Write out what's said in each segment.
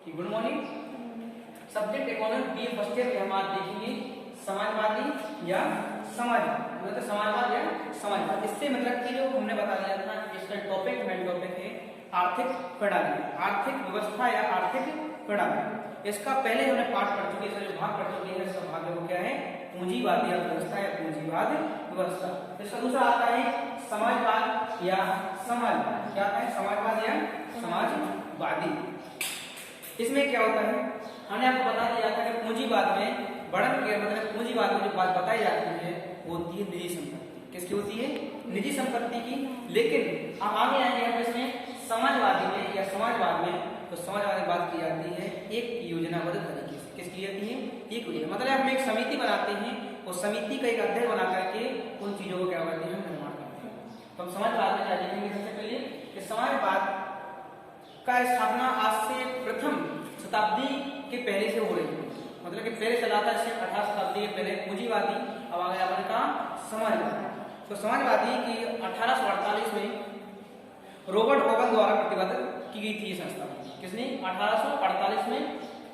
Good morning. Subject economic B first year में हम आज देखेंगे समाजवादी या समाजवाद, मतलब समाजवाद या समाजवाद। इससे मतलब कि जो हमने बता दिया था इसका टॉपिक मेन टॉपिक है आर्थिक प्रणाली, आर्थिक व्यवस्था या आर्थिक प्रणाली। इसका पहले हमने पाठ पढ़ चुके हैं, जो भाग पढ़ चुके हैं। इसका भाग वो क्या है? पूंजीवादी अर्थव्यवस्था या पूंजीवाद व्यवस्था। इसका दूसरा आता है समाजवाद या समाजवाद। क्या आता है? समाजवाद या समाजवादी। इसमें क्या होता है? हमने आपको बता दिया था कि पूंजीवाद में बढ़त के मतलब पूंजीवाद में जो बात बताई जाती है वो होती है निजी संपत्ति। किसकी होती है? निजी संपत्ति की। लेकिन अब आगे आएंगे हम इसमें समाजवादी में या समाजवाद में, तो समाजवाद में बात की जाती है एक योजनाबद्ध तरीके से। किसकी जाती है? एक योजना, मतलब हम एक समिति बनाते हैं और समिति का एक अध्ययन बना करके उन चीजों को क्या करते हैं? निर्माण करते हैं। तो हम समाजवाद में क्या देखेंगे? सबसे पहले कि समाजवाद का स्थापना आज से प्रथम शताब्दी के पहले से हो रही है, मतलब कि पहले चला था इससे 18 शताब्दी के पहले पूंजीवादी, अब आ गया अपन का समाजवादी। तो समाजवादी की 1848 में रॉबर्ट ओवन द्वारा प्रतिबद्ध की गई थी ये संस्था। किसने? 1848 में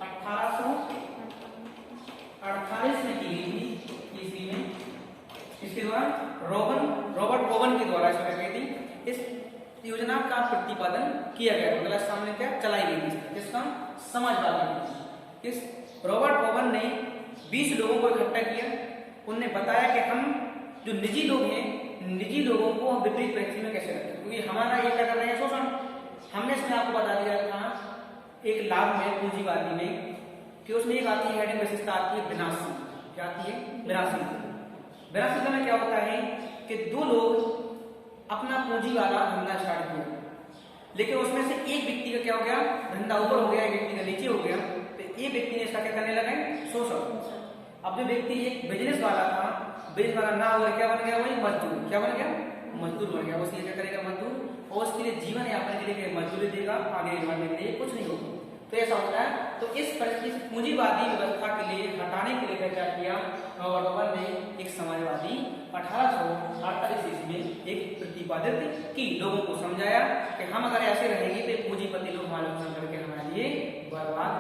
1848 में की गई थी ईस्वी में। इसके द्वारा रॉबर्ट ओवन के द्वारा इसमें गई थी। इस योजना का प्रतिपादन किया गया, मतलब सामने क्या चलाई गई थी? किसका? समाजवादी। इस रॉबर्ट ओवन ने 20 लोगों को इकट्ठा किया। उन्होंने बताया कि हम जो निजी लोग हैं, निजी लोगों को हम विपरीत परिस्थिति में कैसे रखें, क्योंकि हमारा ये क्या कर रहे हैं? शोषण। हमने इसमें आपको बता दिया था एक लाभ में पूंजीवादी में कि उसमें एक आती है हेडिंग विशेषता आती है विनाशी। क्या आती है? विनाशी। विनाशी में क्या होता है कि दो लोग अपना पूंजी वाला धंधा स्टार्ट किया, लेकिन उसमें से एक व्यक्ति का क्या हो गया? धंधा ऊपर हो गया, एक व्यक्ति का नीचे हो गया। तो एक व्यक्ति ने इसका क्या करने लगा? शोषण। अब जो व्यक्ति एक बिजनेस वाला था, बिजनेस वाला ना हुआ, क्या बन गया? वही मजदूर। क्या बन गया? मजदूर बन गया। उसके लिए क्या करेगा? मजदूर। और उसके लिए जीवन यापन के लिए मजदूरी देगा, आगे बढ़ने के लिए कुछ नहीं होगा। तो ऐसा होता है। तो इस परिस्थिति पूंजीवादी व्यवस्था के लिए हटाने के लिए क्या किया? रॉबर्ट ओवन ने एक समाजवादी 1848 ईस्वी में एक प्रतिपादित की, लोगों को समझाया कि हम अगर ऐसे रहेंगे तो पूंजीपति लोग हमारे नुकसान करके हमारे लिए बर्बाद।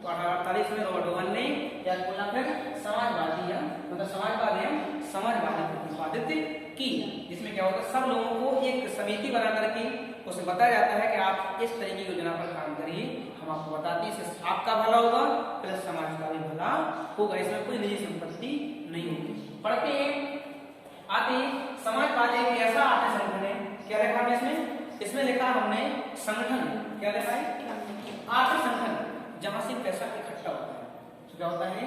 तो 1848 में रॉबर्ट ओवन ने क्या बोला? फिर समाजवादी या मतलब समाजवाद या समाजवादी प्रतिपादित की, जिसमें क्या होता है? सब लोगों को एक समिति बना करके उसे बताया जाता है कि आप इस तरह की योजना पर काम करिए, हम आपको बताते हैं इससे आपका भला होगा प्लस समाज का भी भला होगा। इसमें कोई निजी संपत्ति नहीं होगी। पढ़ते हैं, आते हैं। समाजवाद एक ऐसा आर्थिक संगठन है। क्या लिखा है इसमें? इसमें लिखा हमने संगठन। क्या लिखा है? आर्थिक संगठन जहां से पैसा इकट्ठा होता है। तो क्या होता है?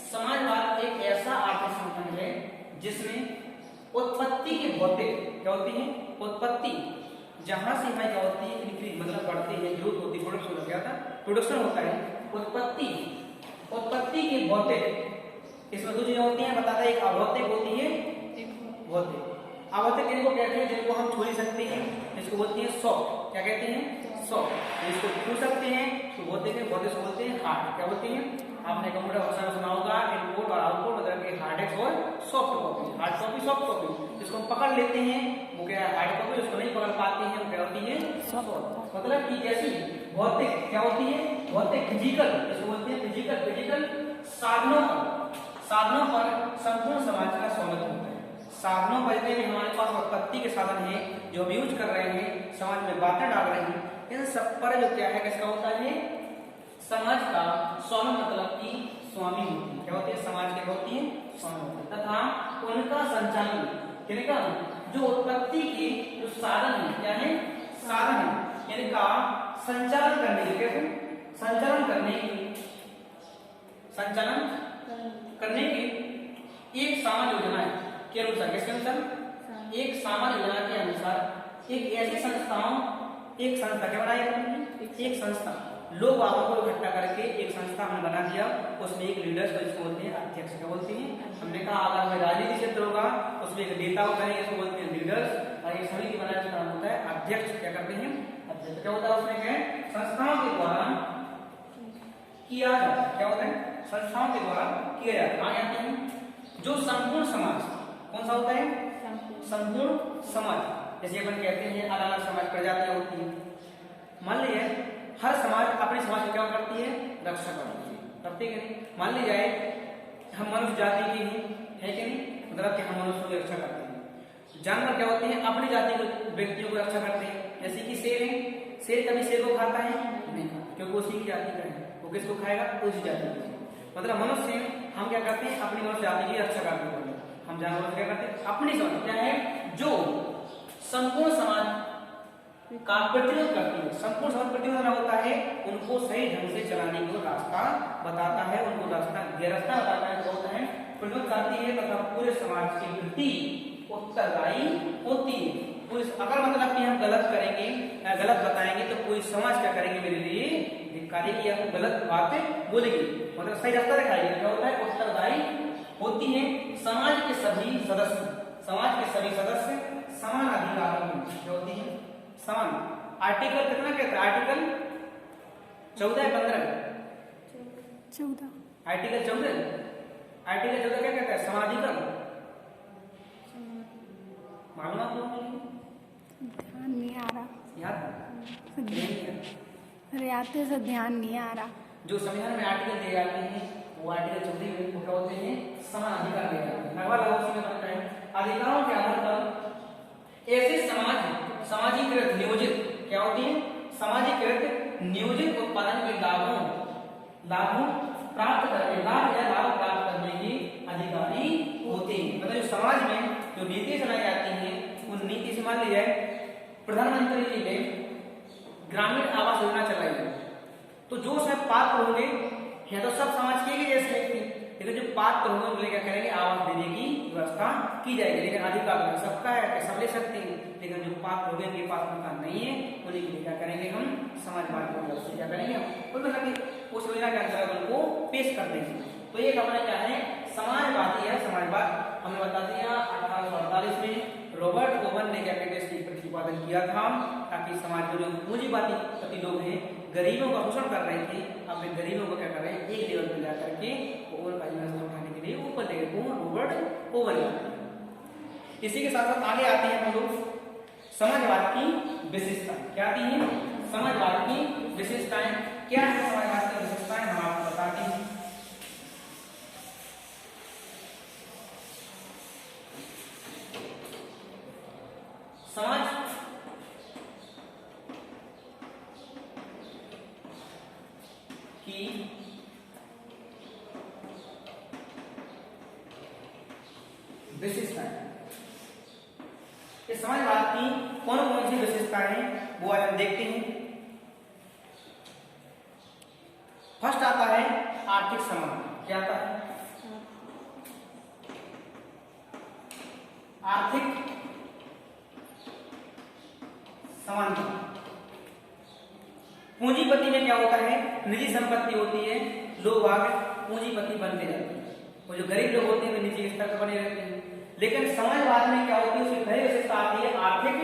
समाजवाद एक ऐसा आर्थिक संगठन है जिसमें उत्पत्ति के भौतिक क्या होती है? उत्पत्ति जहां से हमें क्या होती है? इंक्रीज मतलब बढ़ती है, जरूरत होती है, प्रोडक्शन हो गया था, प्रोडक्शन होता है। उत्पत्ति के भौतिक, इसमें दो चीजें होती हैं बताता है। एक अभौतिक होती है, भौतिक। अभौतिक इनको कहते हैं जिनको हम छू नहीं सकते हैं, इसको बोलते हैं सॉफ्ट। क्या कहते हैं? सॉफ्ट। इसको छू सकते हैं तो भौतिक है, भौतिक को बोलते हैं हार्ड। क्या बोलते हैं? आपने कंप्यूटर भाषा में सुना होगा इनपुट और आउटपुट, मतलब कि हार्ड डिस्क और soft copy. Hard copy, soft copy. जिसको हम पकड़ लेते हैं वो क्या है? Hard copy. उसको नहीं पकड़ पाते हैं वो क्या होती है? सॉफ्ट। मतलब कि जैसी भौतिक क्या होती है? भौतिक फिजिकल, इसको बोलते हैं फिजिकल। फिजिकल साधनों पर संपूर्ण समाज का स्वामित्व होता है। साधनों पर जितने भी हमारे पास उत्पत्ति के साधन हैं जो हम यूज कर रहे हैं, समाज में बातें डाल रहे हैं, इन सब पर जो क्या है? किसका होता है? समाज का स्वामी, मतलब की स्वामी होती है। क्या होती है? समाज की होती है स्वामी होती है, तथा उनका संचालन किनका? जो उत्पत्ति के जो साधन है, क्या है? साधन है, इनका संचालन करने के एक सामान्य योजना के अनुसार, किसके अनुसार? एक सामान्य योजना के अनुसार एक ऐसी एक संस्था क्या बनाई जाती? एक संस्था लोग बागों को इकट्ठा करके एक संस्था हमने बना दिया। उसमें एक लीडर्स को बोलते हैं अध्यक्ष। क्या बोलते हैं? हमने कहा अगर हमें राजनीति क्षेत्र होगा उसमें एक नेता होता है, इसको बोलते हैं लीडर्स। और एक समिति बनाने का नाम होता है अध्यक्ष। क्या करते हैं? अध्यक्ष। क्या होता है उसमें? क्या संस्थाओं के द्वारा किया जाता है। क्या होता है? संस्थाओं के द्वारा किया जाता है। आगे आते हैं जो संपूर्ण समाज, कौन सा होता है? संपूर्ण समाज। जैसे अपन कहते हैं अलग अलग समाज प्रजातियां होती हैं। मान लीजिए हर समाज अपने समाज को क्या करता रक्षा करनी चाहिए। करते कि नहीं? मान ली जाए हम मनुष्य जाति के हैं, है कि नहीं, मतलब कि हम मनुष्य की रक्षा करते हैं। जानवर क्या होते हैं? अपनी जाति के व्यक्तियों को रक्षा करते हैं। जैसे कि शेर है, शेर कभी शेर को खाता है? नहीं खाता, क्योंकि उसी की जाति का है। वो किसको खाएगा? उसी जाति को। मतलब मनुष्य हम क्या करते हैं? अपनी मनुष्य जाति की रक्षा करते हैं। हम जानवर क्या करते हैं? अपनी जाति क्या है जो संपूर्ण समाज का प्रतिरोध करती है। संपूर्ण समाज प्रतिरोध होता है, उनको सही ढंग से चलाने को रास्ता बताता है, उनको रास्ता बताता है, होता है प्रतिरोध करती है तथा पूरे समाज के प्रति उत्तरदायी होती है। अगर मतलब कि हम गलत करेंगे, गलत बताएंगे तो पूरी समाज क्या करेंगे? मेरे लिए धिक्कारेगी या गलत बातें बोलेगी, मतलब सही रास्ता दिखाएगी। क्या होता है? उत्तरदायी होती है। समाज के सभी सदस्य समान अधिकारों में क्या होती है? समान। आर्टिकल कितना कहता है? आर्टिकल 14 15 आर्टिकल 14 क्या कहता है? समानाधिकार। मालूम आपको? ध्यान नहीं आ रहा, याद से ध्यान नहीं आ रहा। जो संविधान में आर्टिकल दिए जाते हैं वो आर्टिकल 14 में क्या होते हैं? समान अधिकार दिए जाते हैं। अधिकारों के आधार पर ऐसे समाजीकृत नियोजित क्या होती है? समाजीकृत नियोजित उत्पादन के लाभों प्राप्त करने के अधिकारी होते हैं। मतलब जो समाज में जो नीति चलाई जाती है उन नीति से मान ली जाए प्रधानमंत्री जी ने ग्रामीण आवास योजना चलाई है, तो जो सब पात्र होंगे या तो सब समाज के ही जैसे व्यक्ति, लेकिन जो पात्र होंगे उनके क्या करेंगे? आवास देने की व्यवस्था की जाएगी। लेकिन अधिकार सबका है, सब ले सकते हैं, लेकिन जो पात्र होंगे उनके पास मकान नहीं है, उन्हीं के लिए क्या करेंगे? हम समाजवाद की व्यवस्था क्या करेंगे? हम उस योजना के अंतर्गत उनको पेश कर देंगे। तो ये अपना क्या है? समाजवादी है। समाजवाद हमने बता दिया 1848 में रॉबर्ट ओवन ने क्या कहते हैं? इसकी प्रतिपादन किया था, ताकि समाज में जो पूंजीवादी लोग हैं गरीबों का शोषण कर रहे थे, अपने गरीबों को क्या कर रहे हैं? एक लेवल पर जा करके ओवन का व्यवस्था उठाने के लिए ऊपर ले गए रॉबर्ट ओवन। इसी के साथ साथ आगे आते हैं हम लोग समाजवाद की विशेषता। क्या आती है? समाजवाद की विशेषताएं क्या है? समाजवाद की विशेषताएं हम आपको बताते हैं। समाज की विशेषताएं, समाजवाद की कौन कौन सी विशेषताएं हैं वो आज हम देखते हैं। फर्स्ट आता है आर्थिक समानता। क्या आता है? आर्थिक समानता। पूंजीपति में क्या होता है? निजी संपत्ति होती है, लोग आगे पूंजीपति बनते जाते हैं, और जो गरीब लोग होते हैं वे निजी स्तर पर बने रहते हैं। लेकिन समाजवाद में क्या होती है? उसकी पहली विशेषता आती है आर्थिक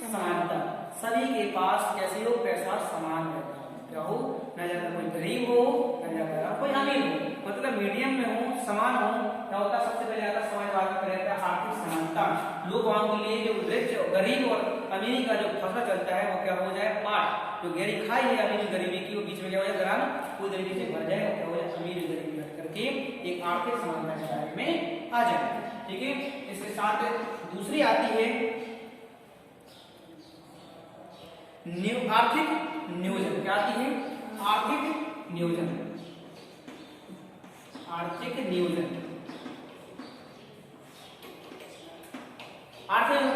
समानता। सभी के पास कैसे हो? पैसा समान रहता है। क्या हो? न ज्यादा कोई गरीब हो न ज्यादा कोई अमीर हो, मतलब मीडियम में हो, समान हो। क्या होता है? सबसे पहले आता समाजवाद में रहता है आर्थिक समानता। लोग वहां के लिए जो रिच गरीब और अमीरी का जो फैसला चलता है वो क्या हो जाए? पार्ट जो गरीब खाई है अमीरी गरीबी की, वो बीच में क्या हो जाए? दरार पूरी तरीके से भर जाए, क्या हो जाए? अमीर गरीबी हट करके एक आर्थिक समानता के दायरे में आ जाए। ठीक है। इसके साथ दूसरी आती है आर्थिक नियोजन। क्या आती है? आर्थिक नियोजन। आर्थिक नियोजन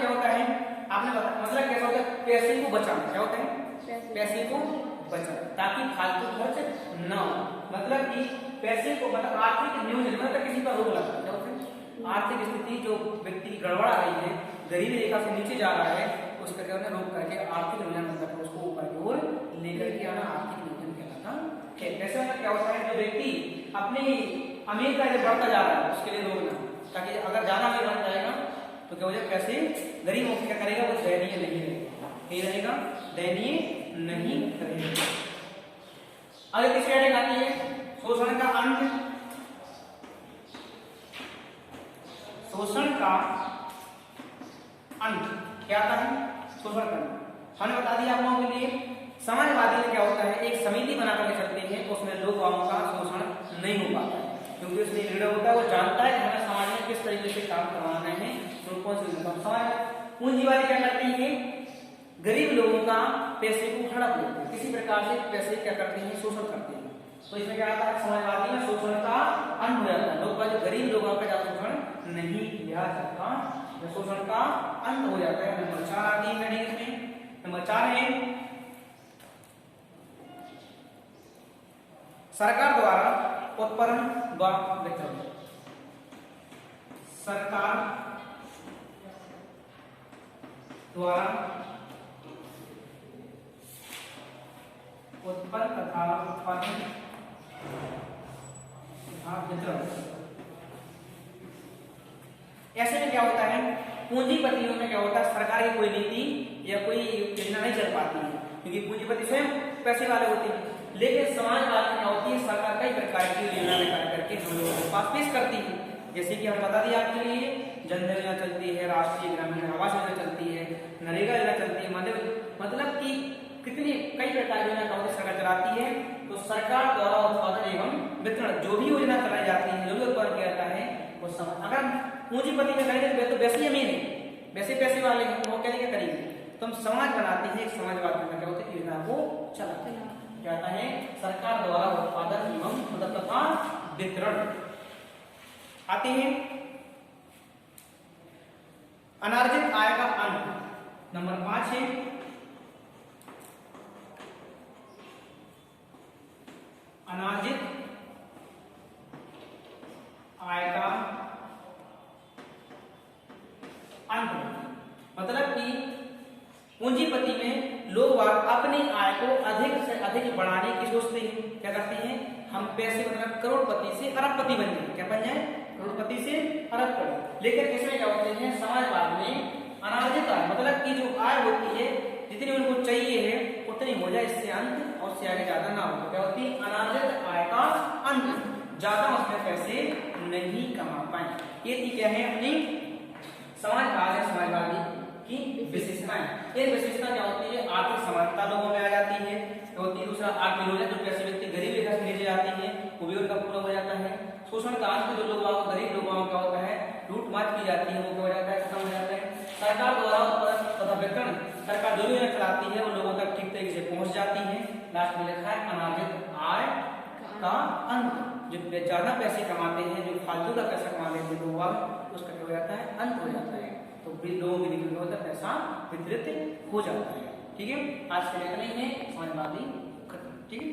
क्या होता है? आपने बताया, मतलब कैसा होता है? पैसे को बचाना। क्या होता है? पैसे को बचाना ताकि फालतू खर्च न हो। मतलब कि पैसे को मतलब आर्थिक नियोजन मतलब किसी पर रोक लगाना। क्या होता है? आर्थिक स्थिति जो व्यक्ति की गड़बड़ा रही है, गरीबी रेखा से नीचे जा रहा है, उसका क्या होता है? रोक करके आर्थिक नियोजन मतलब उसको ऊपर की ओर लेकर के आना आर्थिक नियोजन कहलाता है। कैसे मतलब क्या होता है? जो व्यक्ति अपनी अमीर का बढ़ता जा रहा है उसके लिए रोकना, ताकि अगर ज्यादा अमीर बन जाएगा तो क्या हो जाए? पैसे गरीब होकर क्या करेगा? वो दयनीय नहीं रहेगा। नहीं रहेगा, दयनीय नहीं रहेगा। अगर तीसरी हेडिंग आती है शोषण का अंत। शोषण का अंत क्या आता है? शोषण का अंत हमने बता दिया आप लोगों के लिए। समाजवादी में क्या होता है? एक समिति बना करके चलते हैं, और उसमें लोग वालों का शोषण नहीं हो पाता है, क्योंकि उसमें लीडर होता है, वो जानता है कि हमें समाज में किस तरीके से काम करवाना है, तो कौन सी समाज पूंजीवादी क्या करते हैं, गरीब लोगों का पैसे को हड़प लेते हैं, किसी प्रकार से पैसे क्या करते हैं, शोषण करते हैं। तो इसमें क्या आता है, समाजवादी में शोषण का अंत हो जाता है, लोग जो गरीब लोगों का ज्यादा शोषण नहीं किया जाता, शोषण का अंत हो जाता है। नंबर 4 आती है हेडिंग इसमें। नंबर 4 है सरकार द्वारा उत्पादन व वितरण। सरकार द्वारा उत्पन्न तथा उत्पादन तथा वितरण। ऐसे में क्या होता है, पूंजीपतियों में क्या होता है, सरकार की कोई नीति या कोई योजना नहीं चल पाती है, क्योंकि पूंजीपति स्वयं पैसे वाले होते हैं। लेकिन समाजवाद में क्या होती है, सरकार कई प्रकार की योजना निकाल करके हम लोगों के पास पेश करती है। जैसे कि हम बता दिया आपके लिए, जनधन योजना चलती है, राष्ट्रीय ग्रामीण आवास योजना चलती है, नरेगा योजना चलती है, मतलब कि कितनी कई प्रकार की योजना सरकार चलाती है। तो सरकार द्वारा उत्पादन एवं वितरण जो भी योजना चलाई जाती है, जो भी उत्पादन किया जाता है, वो अगर पूंजीपति में करेंगे तो वैसे ही अमीर है, वैसे पैसे वाले हैं, वो क्या करेंगे, तो हम समाज बनाते हैं, एक समाजवाद में क्या होता है, योजना को चलाते हैं, कहता है सरकार द्वारा उत्पादन एवं तथा वितरण। आते हैं अनार्जित आय का अंत। नंबर 5 है अनार्जित आय का अंत। मतलब कि पूंजीपति में लोग अपनी आय को अधिक से अधिक बढ़ाने की सोचते हैं, क्या करते हैं, हम पैसे मतलब करोड़पति से अरबपति बन जाए, क्या बन जाए, करोड़पति से अरबपति। लेकिन इसमें क्या होते हैं, समाजवाद में अनार्जित आय मतलब कि जो आय होती है जितनी उनको चाहिए है उतनी हो जाए, इससे अंत और इससे आगे ज्यादा ना हो, क्या होती है, अनार्जित आय का अंत, ज्यादा उसमें पैसे नहीं कमा पाए। ये थी क्या है अपनी समाजवादी की विशेषताएं। ये विशेषता क्या होती है, आर्थिक समानता लोगों में आ जाती है, तो होती है। दूसरा आर्थिक नियोजन, जो पैसे व्यक्ति गरीब रेखा से नीचे आती है वो भी उनका पूरा हो जाता है। शोषण का अंत, जो लोग गरीब लोगों का होता है, लूटमार की जाती है, वो क्या हो जाता है, खत्म हो जाता है। सरकार द्वारा उत्पादन तथा वितरण, सरकार जो भी चलाती है वो लोगों तक ठीक तरीके से पहुंच जाती है। लास्ट में लिखा है अनार्जित आय का अंत, जो ज्यादा पैसे कमाते हैं, जो फालतू का पैसा कमा लेते हैं लोग, उसका क्या हो जाता है, अंत हो जाता है। तो लोगों के लिए होता है, पैसा वितरित हो जाता है। ठीक है, आज के लिए इतना ही है, समाजवादी खत्म। ठीक है।